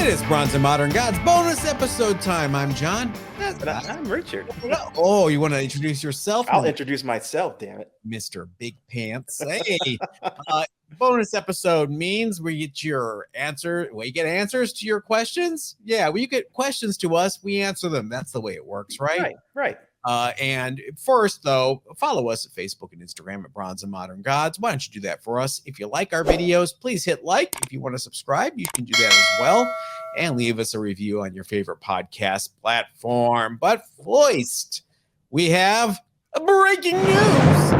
It is Bronze and Modern Gods bonus episode time. I'm John. I'm Richard. Oh, you want to introduce yourself? I'll introduce myself, damn it. Mr. Big Pants. Hey, bonus episode means we get your answer. We get answers to your questions. Yeah, when you get questions to us, we answer them. That's the way it works, right? Right. And first, though, follow us at Facebook and Instagram at Bronze and Modern Gods. Why don't you do that for us? If you like our videos, please hit like. If you want to subscribe, you can do that as well. And leave us a review on your favorite podcast platform. But first, we have breaking news.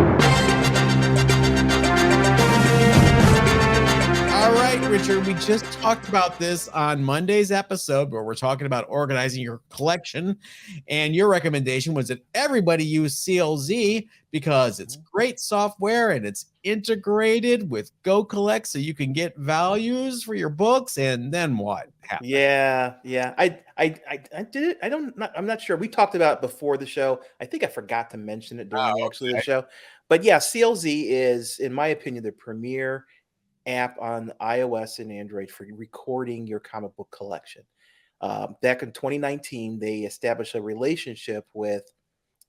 All right, Richard, we just talked about this on Monday's episode where we're talking about organizing your collection. And your recommendation was that everybody use CLZ because it's great software and it's integrated with Go Collect so you can get values for your books. And then what happened? Yeah. I did it. I'm not sure. We talked about it before the show. I think I forgot to mention it during the show. But yeah, CLZ is, in my opinion, the premier app on iOS and Android for recording your comic book collection. Back in 2019, they established a relationship with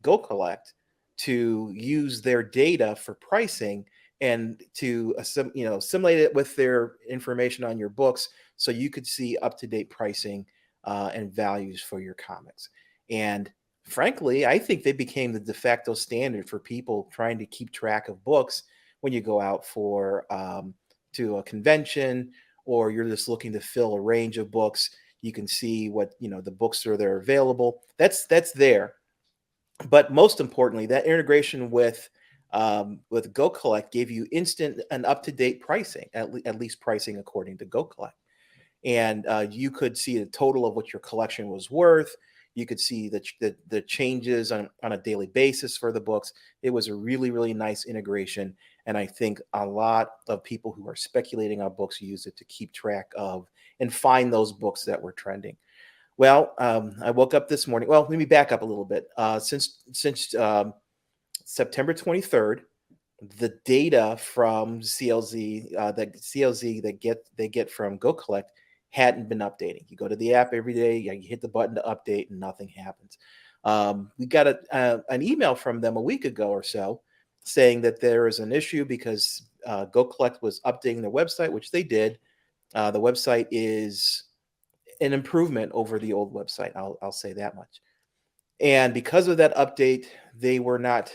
Go Collect to use their data for pricing and to assimilate it with their information on your books so you could see up-to-date pricing and values for your comics. And frankly, I think they became the de facto standard for people trying to keep track of books when you go out for to a convention, or you're just looking to fill a range of books. You can see what, the books that are available. That's there. But most importantly, that integration with Go Collect gave you instant and up-to-date pricing, at least pricing according to Go Collect. And you could see the total of what your collection was worth. You could see the changes on a daily basis for the books. It was a really, really nice integration. And I think a lot of people who are speculating on books use it to keep track of and find those books that were trending. Well, I woke up this morning. Well, let me back up a little bit. Since September 23rd, the data from CLZ, that they get from Go Collect hadn't been updating. You go to the app every day, you hit the button to update, and nothing happens. We got an email from them a week ago or so saying that there is an issue because Go Collect was updating their website, which they did. The website is an improvement over the old website. I'll say that much. And because of that update, they were not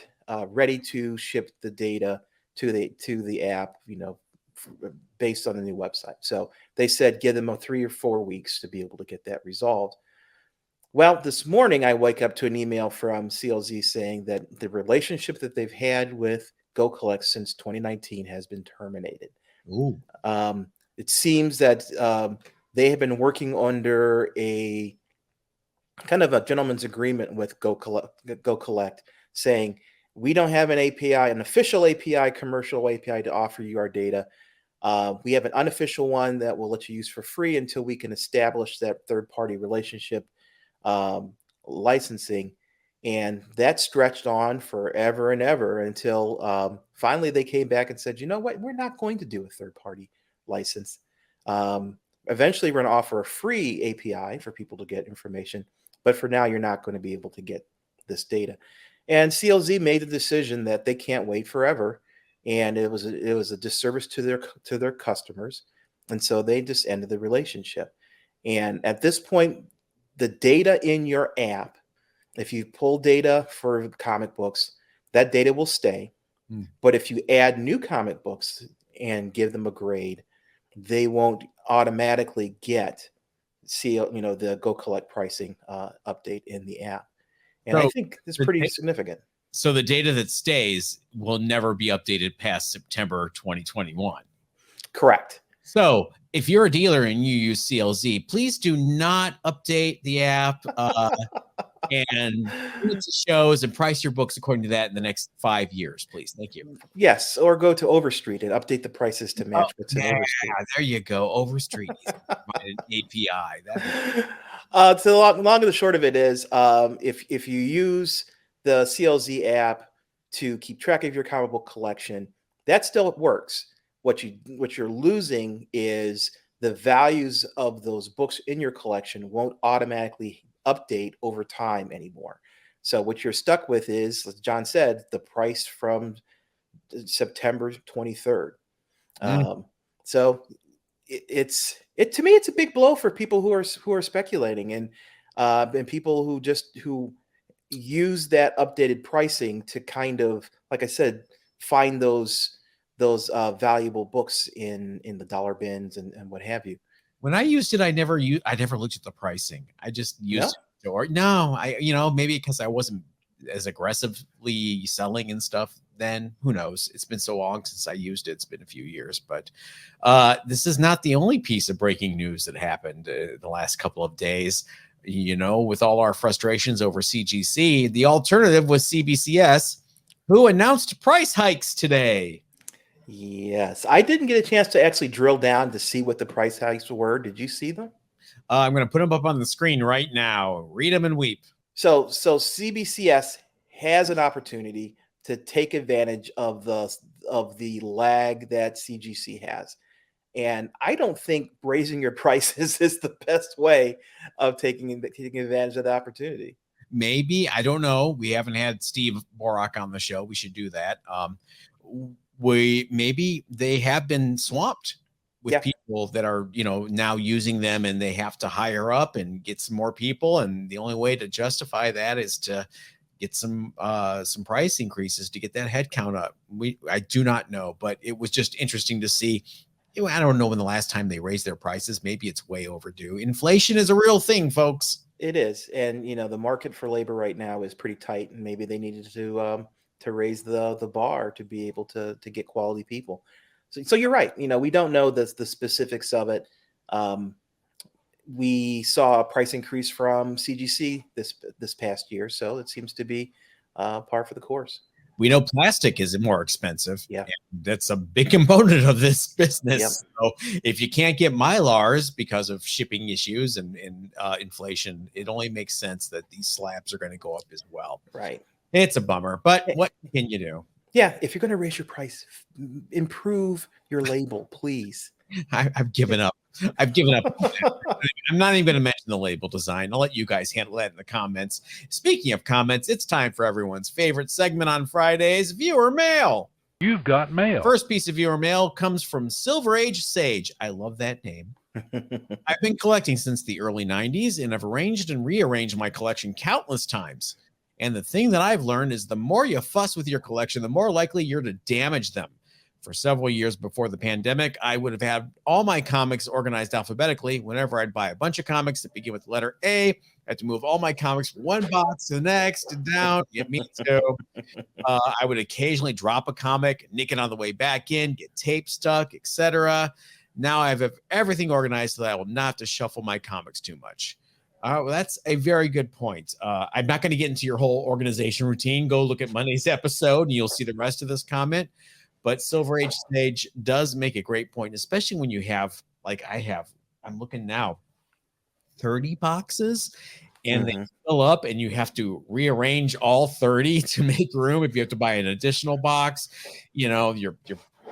ready to ship the data to the app, based on the new website. So they said give them 3 or 4 weeks to be able to get that resolved. Well, this morning I wake up to an email from CLZ saying that the relationship that they've had with Go Collect since 2019 has been terminated. Ooh. It seems that they have been working under a kind of a gentleman's agreement with Go Collect, saying we don't have an API, an official API, commercial API to offer you our data. We have an unofficial one that we'll let you use for free until we can establish that third-party relationship licensing. And that stretched on forever and ever until finally they came back and said, you know what, we're not going to do a third-party license. Eventually, we're going to offer a free API for people to get information. But for now, you're not going to be able to get this data. And CLZ made the decision that they can't wait forever. And it was a disservice to their customers. And so they just ended the relationship. And at this point, the data in your app, if you pull data for comic books, that data will stay. But if you add new comic books and give them a grade, they won't automatically get the Go Collect pricing update in the app. And I think it's pretty significant. So the data that stays will never be updated past September 2021. Correct. So if you're a dealer and you use CLZ, please do not update the app and put it to shows and price your books according to that in the next 5 years, please. Thank you. Yes, or go to Overstreet and update the prices to match what's in Overstreet. There you go. Overstreet an API. So the long and the short of it is, if you use the CLZ app to keep track of your comic book collection, that still works. What you're losing is the values of those books in your collection won't automatically update over time anymore. So what you're stuck with is, as John said, the price from September 23rd. Mm. So it to me, it's a big blow for people who are speculating, and people who use that updated pricing to kind of, like I said, find those valuable books in the dollar bins and what have you. When I used it, I never looked at the pricing. I just used No, it. Or no, maybe because I wasn't as aggressively selling and stuff then. Who knows? It's been so long since I used it. It's been a few years, but this is not the only piece of breaking news that happened the last couple of days. With all our frustrations over CGC, the alternative was CBCS, who announced price hikes today. yes, I didn't get a chance to actually drill down to see what the price hikes were. Did you see them? I'm going to put them up on the screen right now. Read them and weep. So CBCS has an opportunity to take advantage of the lag that CGC has. And I don't think raising your prices is the best way of taking advantage of the opportunity. Maybe, I don't know. We haven't had Steve Borak on the show. We should do that. Maybe they have been swamped with people that are now using them, and they have to hire up and get some more people, and the only way to justify that is to get some price increases to get that head count up. I do not know, but it was just interesting to see. I don't know when the last time they raised their prices. Maybe it's way overdue. Inflation is a real thing, folks. It is, and the market for labor right now is pretty tight, and maybe they needed to raise the bar to be able to get quality people. So you're right. We don't know the specifics of it. We saw a price increase from CGC this past year, so it seems to be par for the course. We know plastic is more expensive. Yeah. That's a big component of this business. Yep. So if you can't get Mylars because of shipping issues and inflation, it only makes sense that these slabs are going to go up as well. Right. It's a bummer, but what can you do? Yeah. If you're going to raise your price, improve your label, please. I've given up. I've given up. I'm not even going to mention the label design. I'll let you guys handle that in the comments. Speaking of comments, it's time for everyone's favorite segment on Fridays, viewer mail. You've got mail. First piece of viewer mail comes from Silver Age Sage. I love that name. I've been collecting since the early 90s, and I've arranged and rearranged my collection countless times. And the thing that I've learned is the more you fuss with your collection, the more likely you're to damage them. For several years before the pandemic, I would have had all my comics organized alphabetically. Whenever I'd buy a bunch of comics that begin with the letter A, I had to move all my comics from one box to the next and down. Yeah, me too. I would occasionally drop a comic, nick it on the way back in, get tape stuck, etc. Now I have everything organized so that I will not have to shuffle my comics too much. Well, that's a very good point. I'm not going to get into your whole organization routine. Go look at Monday's episode and you'll see the rest of this comment. But Silver Age Stage does make a great point, especially when you have, like I have, I'm looking now, 30 boxes, and they fill up, and you have to rearrange all 30 to make room. If you have to buy an additional box, you're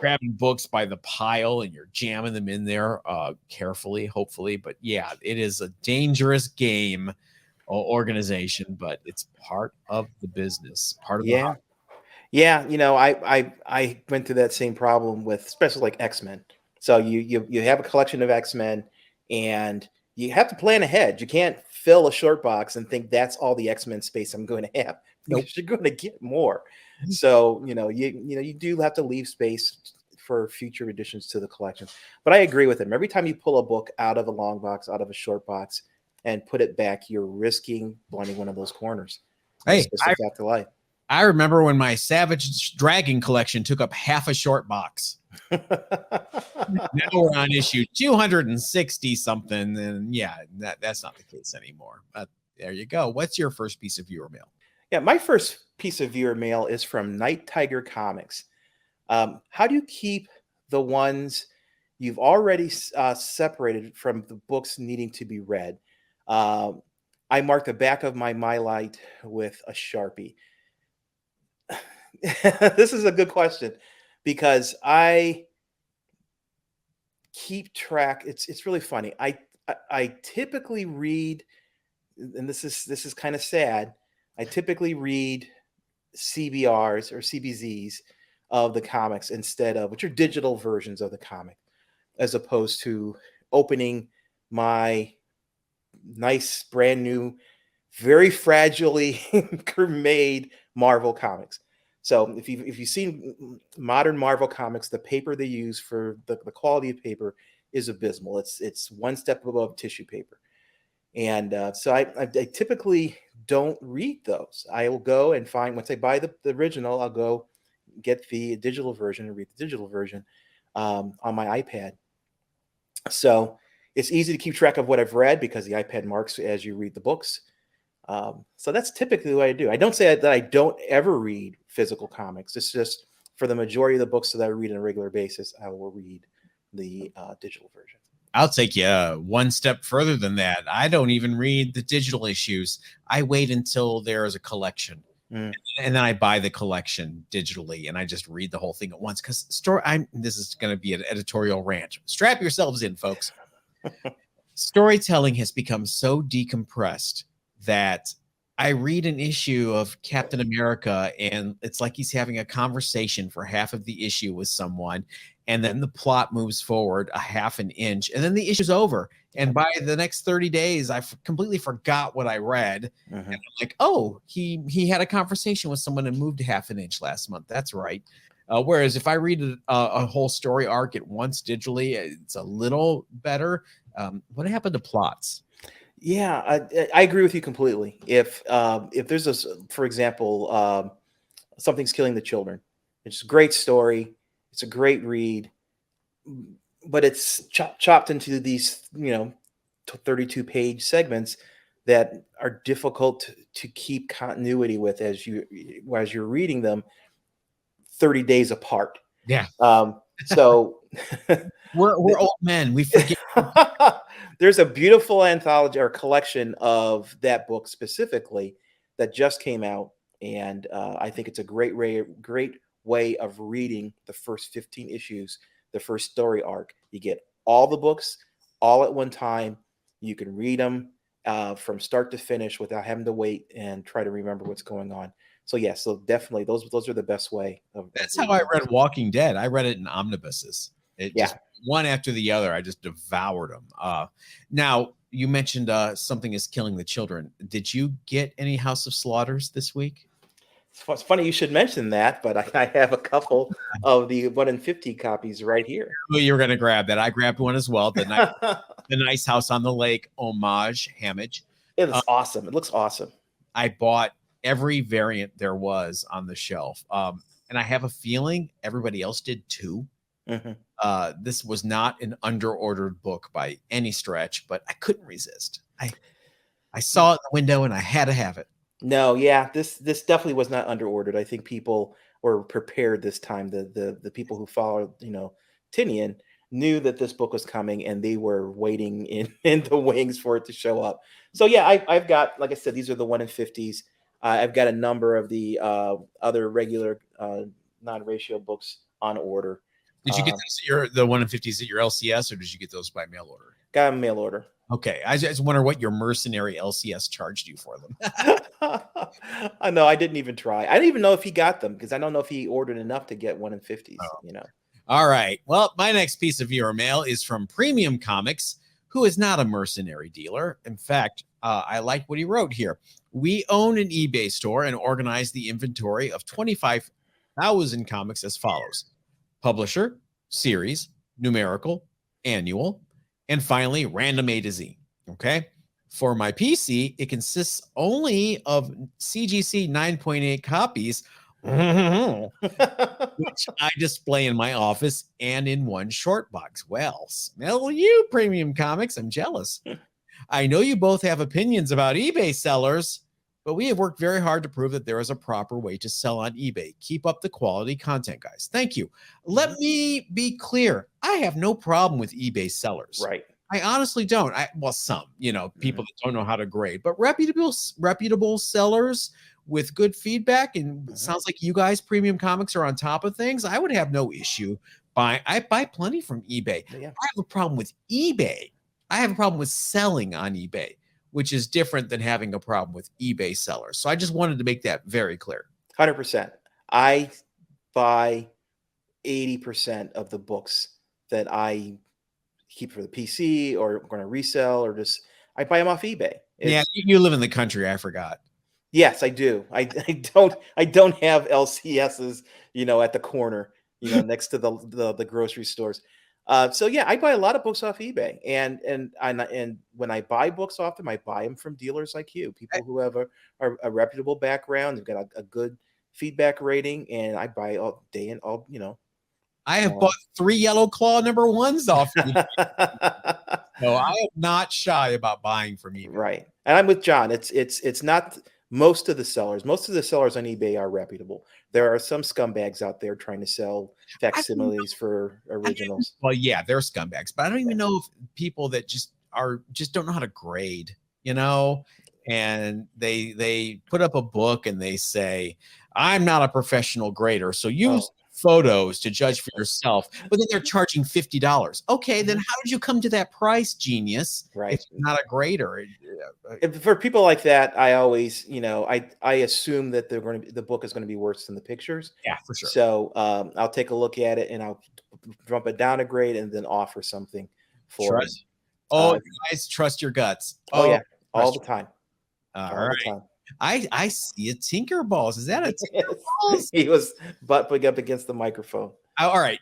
grabbing books by the pile and you're jamming them in there carefully, hopefully. But yeah, it is a dangerous game organization, but it's part of the business, part of the hobby. Yeah, I went through that same problem with, especially like X-Men. So you have a collection of X-Men, and you have to plan ahead. You can't fill a short box and think that's all the X-Men space I'm going to have. Nope. You're going to get more. So you do have to leave space for future additions to the collection. But I agree with him. Every time you pull a book out of a long box, out of a short box, and put it back, you're risking blinding one of those corners. Hey, it's a fact of life. I remember when my Savage Dragon collection took up half a short box. Now we're on issue 260 something, and yeah, that's not the case anymore. But there you go. What's your first piece of viewer mail? Yeah, my first piece of viewer mail is from Night Tiger Comics. How do you keep the ones you've already separated from the books needing to be read? I marked the back of my Light with a Sharpie. This is a good question, because I keep track. It's really funny. I typically read, and this is kind of sad. I typically read CBRs or CBZs of the comics instead of, which are digital versions of the comic, as opposed to opening my nice brand new, very fragilely made Marvel comics. So if you've seen modern Marvel comics, the paper they use for the quality of paper is abysmal. It's one step above tissue paper. And so I typically don't read those. I will go and find, once I buy the original, I'll go get the digital version and read the digital version on my iPad. So it's easy to keep track of what I've read because the iPad marks as you read the books. So that's typically what I do. I don't say that I don't ever read physical comics. It's just for the majority of the books that I read on a regular basis, I will read the digital version. I'll take you one step further than that. I don't even read the digital issues. I wait until there is a collection. And then I buy the collection digitally and I just read the whole thing at once. Because this is going to be an editorial rant. Strap yourselves in, folks. Storytelling has become so decompressed that I read an issue of Captain America and it's like he's having a conversation for half of the issue with someone. And then the plot moves forward a half an inch and then the issue's over. And by the next 30 days, I completely forgot what I read. And I'm like, oh, he had a conversation with someone and moved half an inch last month. That's right. Whereas if I read a whole story arc at once digitally, it's a little better. What happened to plots? Yeah, I agree with you completely. If there's for example, Something's Killing the Children, it's a great story. It's a great read, but it's chopped into these, 32-page segments that are difficult to keep continuity with as you're reading them 30 days apart. Yeah. So we're old men. We forget. There's a beautiful anthology or collection of that book specifically that just came out, and I think it's a great way of reading the first 15 issues, the first story arc. You get all the books all at one time. You can read them from start to finish without having to wait and try to remember what's going on. So yeah, so definitely those are the best way of. That's how I read Walking Dead. I read it in omnibuses. Just one after the other. I just devoured them. Now you mentioned Something is Killing the Children. Did you get any House of Slaughters this week? It's funny you should mention that, but I have a couple of the 1 in 50 copies right here. Well, you were going to grab that. I grabbed one as well. The nice House on the Lake homage. It looks awesome. It looks awesome. I bought every variant there was on the shelf. And I have a feeling everybody else did too. This was not an under-ordered book by any stretch, but I couldn't resist. I saw it in the window and I had to have it. No, yeah, this definitely was not under ordered. I think people were prepared this time. The people who followed, Tinian knew that this book was coming, and they were waiting in the wings for it to show up. So yeah, I've got, like I said, these are the 1 in 50s. I've got a number of the other regular non-ratio books on order. Did you get the 1 in 50s at your LCS, or did you get those by mail order? Got a mail order. Okay, I just wonder what your mercenary LCS charged you for them. I know, I didn't even try. I didn't even know if he got them because I don't know if he ordered enough to get 1 in 50s. All right. Well, my next piece of viewer mail is from Premium Comics, who is not a mercenary dealer. In fact, I like what he wrote here. We own an eBay store and organize the inventory of 25,000 comics as follows: publisher, series, numerical, annual, and finally, random A to Z. Okay. For my PC, it consists only of CGC 9.8 copies, which I display in my office and in one short box. Well, smell you, Premium Comics. I'm jealous. I know you both have opinions about eBay sellers, but we have worked very hard to prove that there is a proper way to sell on eBay. Keep up the quality content, guys. Thank you. Let me be clear. I have no problem with eBay sellers. Right. I honestly don't. Some, people that don't know how to grade, but reputable sellers with good feedback, and sounds like you guys, Premium Comics, are on top of things. I would have no issue I buy plenty from eBay. Yeah. I have a problem with eBay. I have a problem with selling on eBay, which is different than having a problem with eBay sellers. So I just wanted to make that very clear. 100%. I buy 80% of the books that I keep for the PC or going to resell, or just I buy them off eBay. Yeah, you live in the country. I forgot. Yes, I do. I don't have LCSs, at the corner, next to the grocery stores. So yeah, I buy a lot of books off eBay, and when I buy books off them, I buy them from dealers like you, people who have a reputable background, they've got a good feedback rating, and I buy all day and all. I have bought 3 Yellow Claw #1s off eBay. So I am not shy about buying from eBay. Right, and I'm with John. It's not most of the sellers. Most of the sellers on eBay are reputable. There are some scumbags out there trying to sell facsimiles for originals. Well, yeah, they're scumbags, but I don't even know if people that just don't know how to grade, and they put up a book and they say, I'm not a professional grader, so use photos to judge for yourself, but then they're charging $50. Okay, then how did you come to that price, genius? Right. If you're not a grader. For people like that, I always, I assume that the book is going to be worse than the pictures. Yeah, for sure. So I'll take a look at it and I'll bump it down a grade and then offer something for it. Oh, guys, trust your guts. Oh yeah, all the time. All right. I see a Tinkerballs. Is that a Tinkerballs? He was butting up against the microphone. All right.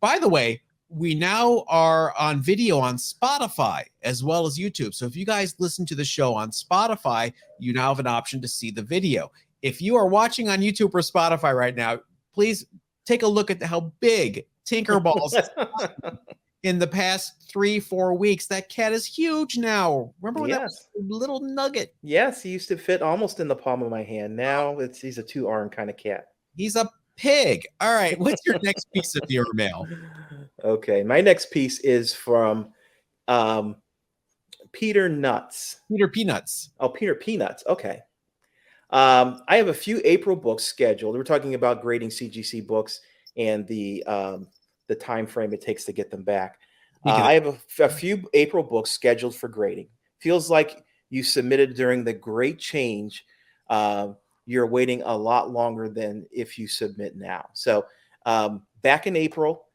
By the way, we now are on video on Spotify as well as YouTube. So if you guys listen to the show on Spotify, you now have an option to see the video. If you are watching on YouTube or Spotify right now, please take a look at how big Tinkerballs is in the past 3-4 weeks. That cat is huge now. Remember when that was a little nugget? Yes, he used to fit almost in the palm of my hand. Now he's a 2-arm kind of cat. He's a pig. All right. What's your next piece of viewer mail? Okay. My next piece is from Peter Nuts. Peter Peanuts. Oh, Peter Peanuts. Okay. I have a few April books scheduled. We're talking about grading CGC books and the time frame it takes to get them back. I have a few April books scheduled for grading. Feels like you submitted during the great change. You're waiting a lot longer than if you submit now. So back in April,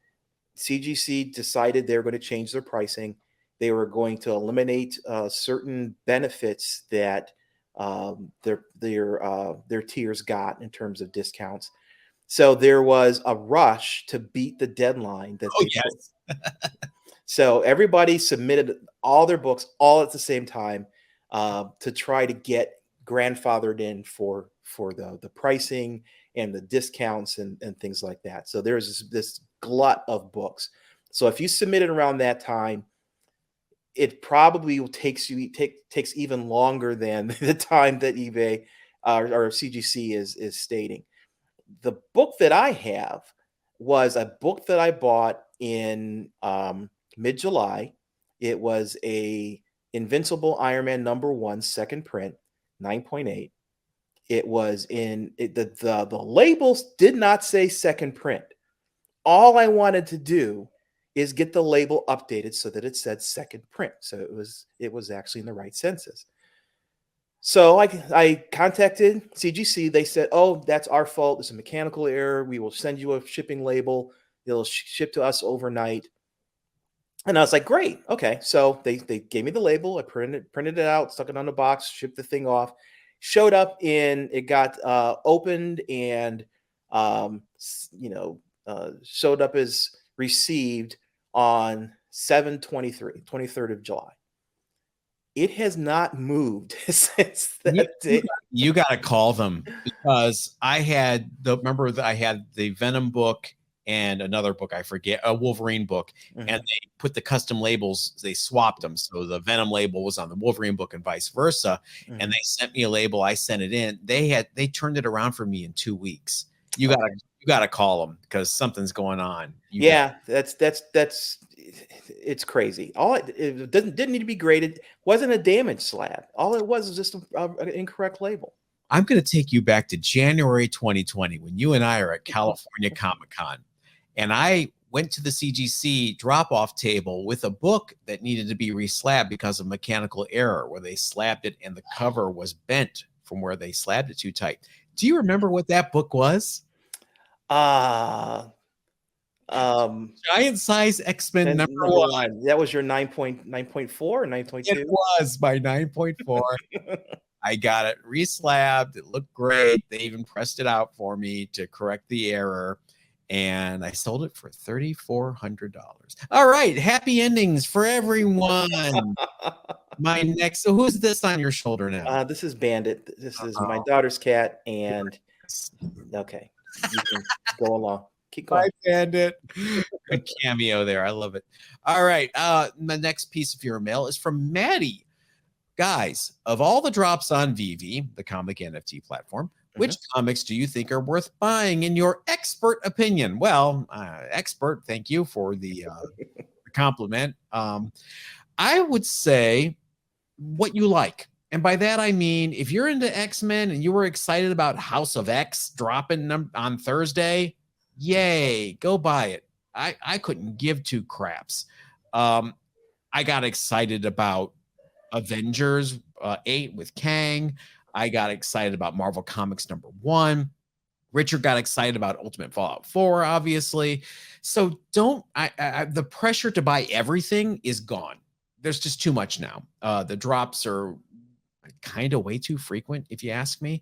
CGC decided they were going to change their pricing. They were going to eliminate certain benefits that their tiers got in terms of discounts. So there was a rush to beat the deadline that they put. So everybody submitted all their books all at the same time to try to get grandfathered in for the pricing and the discounts and things like that. So there's this glut of books. So if you submitted around that time, it probably takes even longer than the time that eBay or CGC is stating. The book that I have was a book that I bought in mid-July. It was a Invincible Iron Man #1 second print, 9.8. It was the labels did not say second print. All I wanted to do is get the label updated so that it said second print. So it was actually in the right census. So I contacted CGC. They said, "Oh, that's our fault. It's a mechanical error. We will send you a shipping label. It'll ship to us overnight." And I was like, "Great, okay." So they gave me the label. I printed it out, stuck it on the box, shipped the thing off. Showed up it got opened and showed up as received on 23rd of July. It has not moved since that day. You got to call them, because I had the Venom book and another book, I forget, a Wolverine book, and they put the custom labels, they swapped them. So the Venom label was on the Wolverine book and vice versa. And they sent me a label. I sent it in. They turned it around for me in 2 weeks. You got to call them because something's going on. That's it's crazy. It didn't need to be graded. Wasn't a damaged slab. All it was just an incorrect label. I'm going to take you back to January 2020 when you and I are at California Comic Con, and I went to the CGC drop-off table with a book that needed to be reslabbed because of mechanical error, where they slabbed it and the cover was bent from where they slabbed it too tight. Do you remember what that book was? Giant size X-Men number one. That was your 9.4 or 9.2? It was my 9.4. I got it reslabbed. It looked great. They even pressed it out for me to correct the error. And I sold it for $3,400. All right. Happy endings for everyone. My next. So who's this on your shoulder now? This is Bandit. This is my daughter's cat. And okay, you can go along. Keep going. Bye, Bandit. Good cameo there. I love it. All right. The next piece of your mail is from Maddie. Guys, of all the drops on VeVe, the comic NFT platform, which comics do you think are worth buying in your expert opinion? Well, expert, thank you for the compliment. I would say what you like. And by that, I mean, if you're into X-Men and you were excited about House of X dropping on Thursday, yay, go buy it. I couldn't give two craps. I got excited about Avengers 8 with Kang. I got excited about Marvel Comics #1. Richard got excited about Ultimate Fallout 4, obviously. So the pressure to buy everything is gone. There's just too much now. The drops are kind of way too frequent, if you ask me.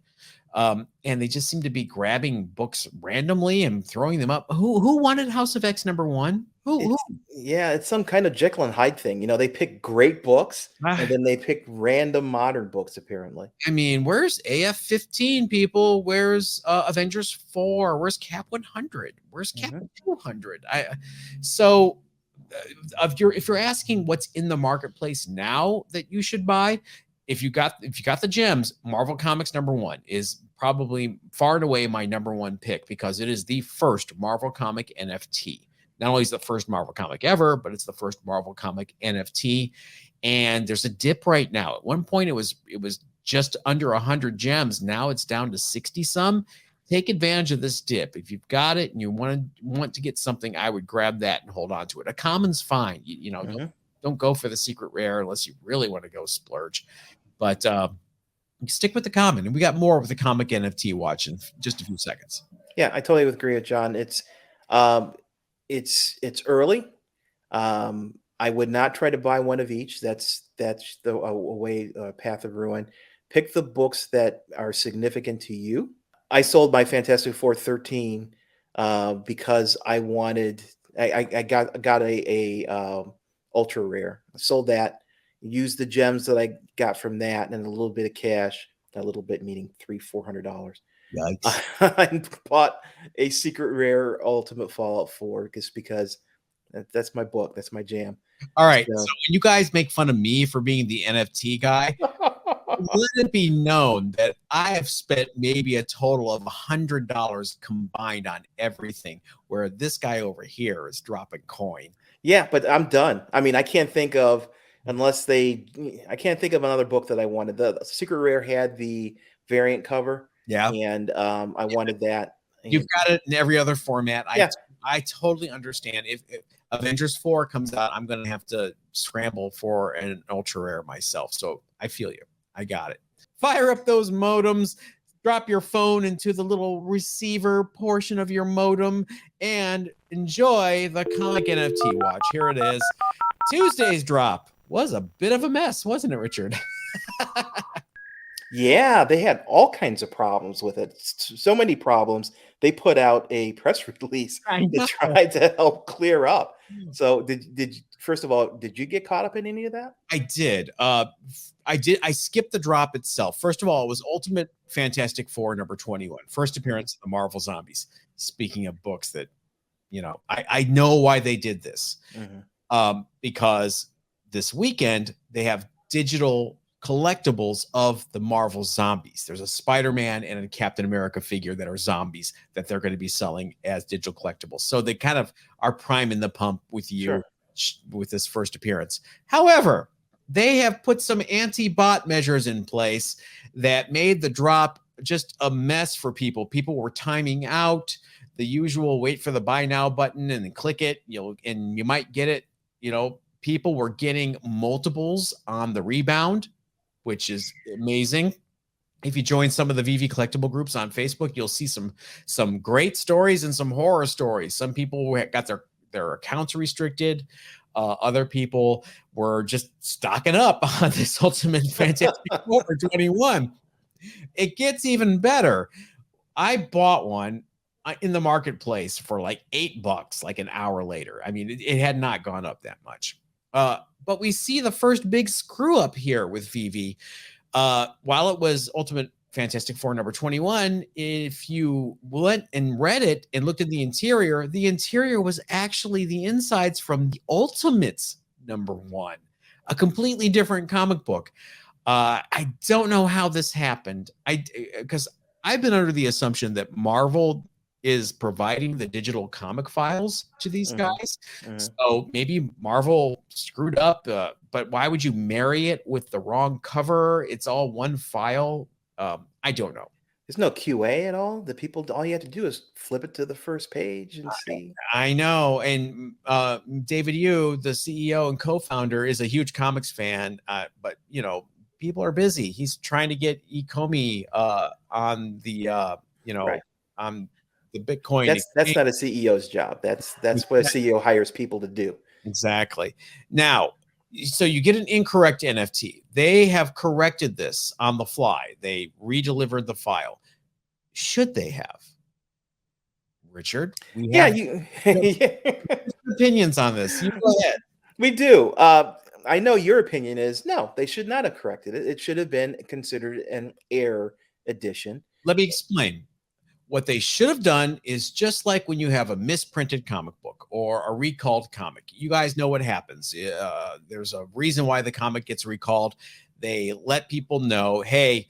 And they just seem to be grabbing books randomly and throwing them up. Who wanted House of X #1? Who? Yeah, it's some kind of Jekyll and Hyde thing. You know, they pick great books and then they pick random modern books, apparently. I mean, where's AF-15, people? Where's Avengers 4? Where's Cap 100? Where's Cap 200? If you're asking what's in the marketplace now that you should buy, if you got the gems, Marvel Comics #1 is probably far and away my #1 pick, because it is the first Marvel comic NFT. Not only is the first Marvel comic ever, but it's the first Marvel comic NFT. And there's a dip right now. At one point, it was just under 100 gems. Now it's down to 60 some. Take advantage of this dip. If you've got it and you want to get something, I would grab that and hold on to it. A common's fine. Don't go for the secret rare unless you really want to go splurge. But stick with the common. And we got more with the Comic NFT Watch in just a few seconds. Yeah, I totally agree with John. It's early. I would not try to buy one of each. That's the path of ruin. Pick the books that are significant to you. I sold my Fantastic Four 13 because I wanted. I got a ultra rare. I sold that. Used the gems that I got from that and a little bit of cash. A little bit meaning $300-400. I bought a secret rare Ultimate Fallout 4 just because that's my book. That's my jam. All right. So when you guys make fun of me for being the NFT guy, let it be known that I have spent maybe a total of $100 combined on everything, where this guy over here is dropping coin. Yeah, but I'm done. I mean, I can't think of another book that I wanted. The secret rare had the variant cover. Yeah. And I wanted that. You've got it in every other format. I totally understand. If Avengers 4 comes out, I'm going to have to scramble for an ultra rare myself. So I feel you. I got it. Fire up those modems. Drop your phone into the little receiver portion of your modem and enjoy the Comic NFT Watch. Here it is. Tuesday's drop was a bit of a mess, wasn't it, Richard? Yeah, they had all kinds of problems with it. So many problems. They put out a press release to try to help clear up. So first of all, did you get caught up in any of that? I did. I skipped the drop itself. First of all, it was Ultimate Fantastic Four #21. First appearance of the Marvel Zombies. Speaking of books that, I know why they did this. Because this weekend they have digital collectibles of the Marvel Zombies. There's a Spider-Man and a Captain America figure that are zombies that they're going to be selling as digital collectibles. So they kind of are priming the pump with you with this first appearance. However, they have put some anti-bot measures in place that made the drop just a mess for people. People were timing out. the usual wait for the buy now button and then click it, and you might get it. People were getting multiples on the rebound, which is amazing. If you join some of the VeVe collectible groups on Facebook, you'll see some great stories and some horror stories. Some people got their accounts restricted. Other people were just stocking up on this Ultimate Fantastic Four 21. It gets even better. I bought one in the marketplace for like $8, like an hour later. I mean, it had not gone up that much. But we see the first big screw up here with VeVe. While it was Ultimate Fantastic Four number 21, if you went and read it and looked at the interior was actually the insides from the Ultimates number 1, a completely different comic book. I don't know how this happened. Because I've been under the assumption that Marvel is providing the digital comic files to these guys. So maybe Marvel screwed up, but why would you marry it with the wrong cover? It's all one file. I don't know. There's no QA at all. All you have to do is flip it to the first page and see. I know. And David Yu, the CEO and co-founder, is a huge comics fan, but people are busy. He's trying to get Ecomi on the on the Bitcoin. That's not a CEO's job. That's what a CEO hires people to do. Exactly. Now, so you get an incorrect NFT. They have corrected this on the fly. They redelivered the file. Should they have? Richard? Opinions on this. You go ahead. We do. I know your opinion is no, they should not have corrected it. It should have been considered an error edition. Let me explain. What they should have done is just like when you have a misprinted comic book or a recalled comic. You guys know what happens. There's a reason why the comic gets recalled. They let people know, hey,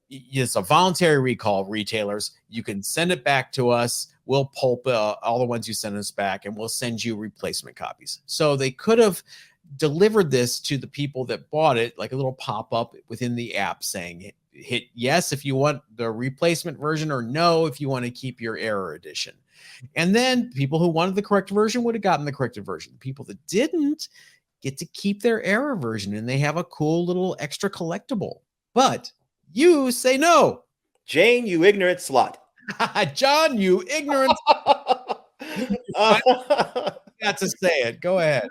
it's a voluntary recall, retailers. You can send it back to us. We'll pulp all the ones you send us back, and we'll send you replacement copies. So they could have delivered this to the people that bought it, like a little pop-up within the app saying, hit yes if you want the replacement version, or no if you want to keep your error edition. And then people who wanted the correct version would have gotten the corrected version. People that didn't get to keep their error version, and they have a cool little extra collectible. But you say no. Jane, you ignorant slut. John, you ignorant. Got to say it. Go ahead.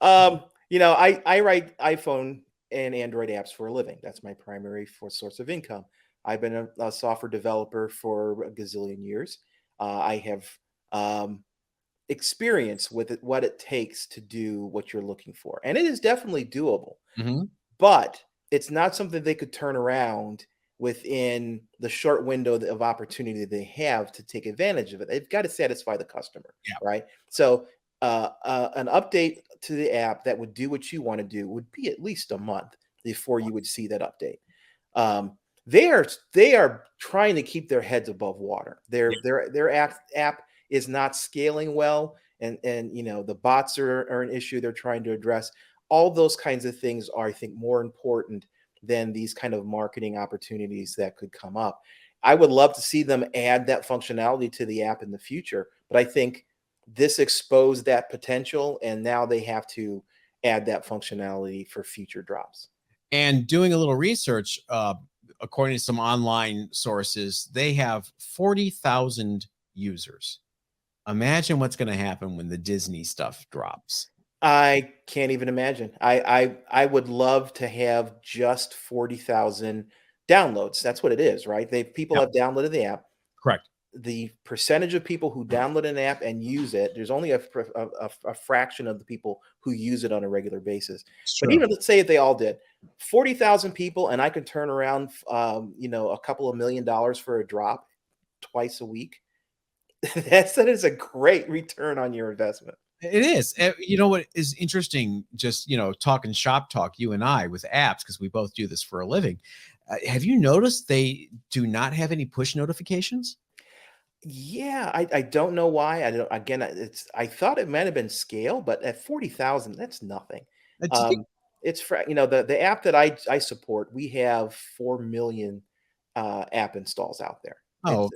I write iPhone and Android apps for a living. That's my primary source of income. I've been a software developer for a gazillion years. I have experience with what it takes to do what you're looking for. And it is definitely doable. But it's not something they could turn around within the short window of opportunity that they have to take advantage of it. They've got to satisfy the customer, right? So an update to the app that would do what you want to do would be at least a month before you would see that update. They are trying to keep their heads above water. Their app is not scaling well, and the bots are an issue they're trying to address. All those kinds of things are, I think, more important than these kind of marketing opportunities that could come up. I would love to see them add that functionality to the app in the future, but I think this exposed that potential, and now they have to add that functionality for future drops. And doing a little research, according to some online sources, they have 40,000 users. Imagine what's going to happen when the Disney stuff drops. I can't even imagine. I would love to have just 40,000 downloads. That's what it is, right? People have downloaded the app. Correct. The percentage of people who download an app and use it, there's only a fraction of the people who use it on a regular basis. Sure. But even let's say if they all did, 40,000 people, and I could turn around, a couple of $1 million for a drop twice a week. That is a great return on your investment. It is. You know what is interesting? Just, talking shop talk, you and I, with apps, because we both do this for a living. Have you noticed they do not have any push notifications? Yeah, I don't know why. I thought it might have been scale, but at 40,000, that's nothing. It's the app that I support. We have 4 million app installs out there. Oh,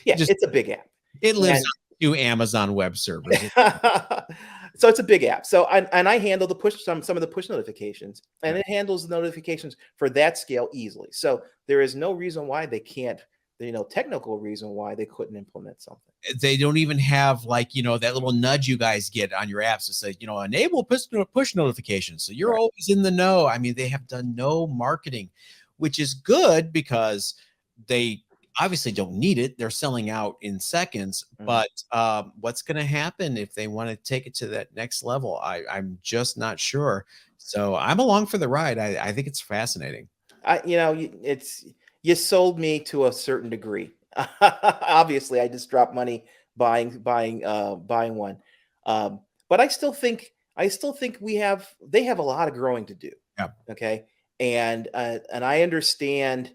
it's a big app. It lives on 2 Amazon web servers. So it's a big app. So I handle the push some of the push notifications, and it handles the notifications for that scale easily. So there is no reason why they can't, technical reason why they couldn't implement something. They don't even have like, that little nudge you guys get on your apps to say, enable push notifications. So you're always in the know. I mean, they have done no marketing, which is good because they obviously don't need it. They're selling out in seconds, but what's going to happen if they want to take it to that next level? I'm just not sure. So I'm along for the ride. I think it's fascinating. You sold me to a certain degree. Obviously, I just dropped money buying one, but I still think they have a lot of growing to do. Yeah. Okay, and I understand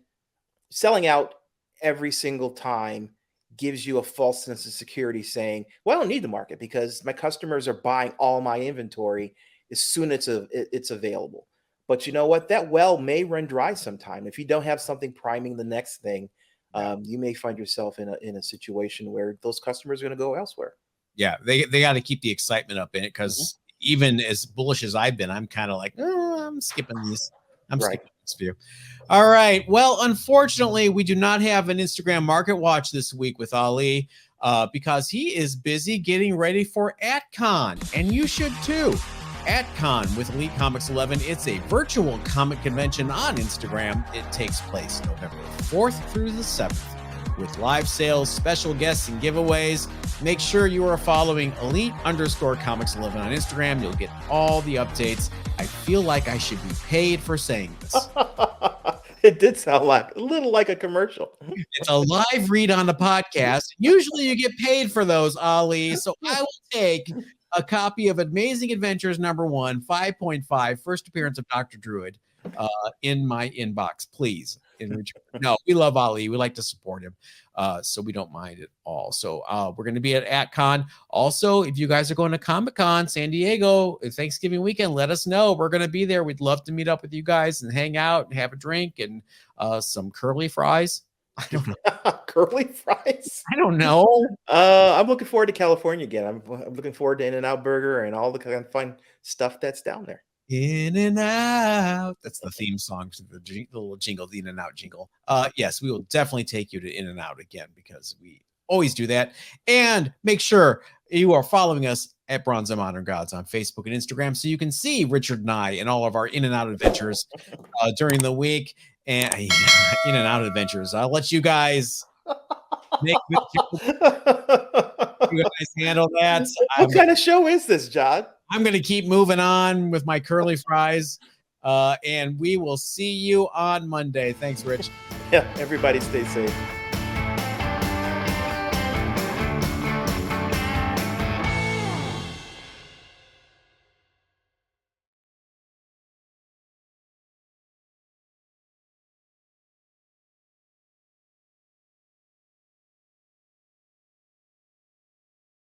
selling out every single time gives you a false sense of security, saying, well, I don't need the market because my customers are buying all my inventory as soon as it's available. But you know what? That well may run dry sometime. If you don't have something priming the next thing, you may find yourself in a situation where those customers are going to go elsewhere. Yeah, they got to keep the excitement up in it, because even as bullish as I've been, I'm kind of like, I'm skipping these. Skipping this view. All right. Well, unfortunately, we do not have an Instagram Market Watch this week with Ali because he is busy getting ready for AtCon, and you should too. AtCon with Elite Comics 11. It's a virtual comic convention on Instagram. It takes place November 4th through the 7th with live sales, special guests, and giveaways. Make sure you are following Elite_Comics 11 on Instagram. You'll get all the updates. I feel like I should be paid for saying this. It did sound like a little like a commercial. It's a live read on the podcast. Usually you get paid for those, Ali. So I will take a copy of Amazing Adventures #1, 5.5, first appearance of Dr. Druid, in my inbox, please. In return. No, we love Ali. We like to support him. So we don't mind at all. So we're going to be at AtCon. Also, if you guys are going to Comic-Con San Diego Thanksgiving weekend, let us know. We're going to be there. We'd love to meet up with you guys and hang out and have a drink and some curly fries. I don't know. Curly fries? I don't know. I'm looking forward to California again. I'm looking forward to In-N-Out Burger and all the kind of fun stuff that's down there. In and out. That's the theme song to the little jingle, the In and Out jingle. Yes, we will definitely take you to In and Out again because we always do that. And make sure you are following us at Bronze and Modern Gods on Facebook and Instagram so you can see Richard and I and all of our In and Out adventures during the week. And In and Out adventures. I'll let you guys you guys handle that. What kind of show is this, John? I'm going to keep moving on with my curly fries, and we will see you on Monday. Thanks, Rich. Yeah, everybody stay safe.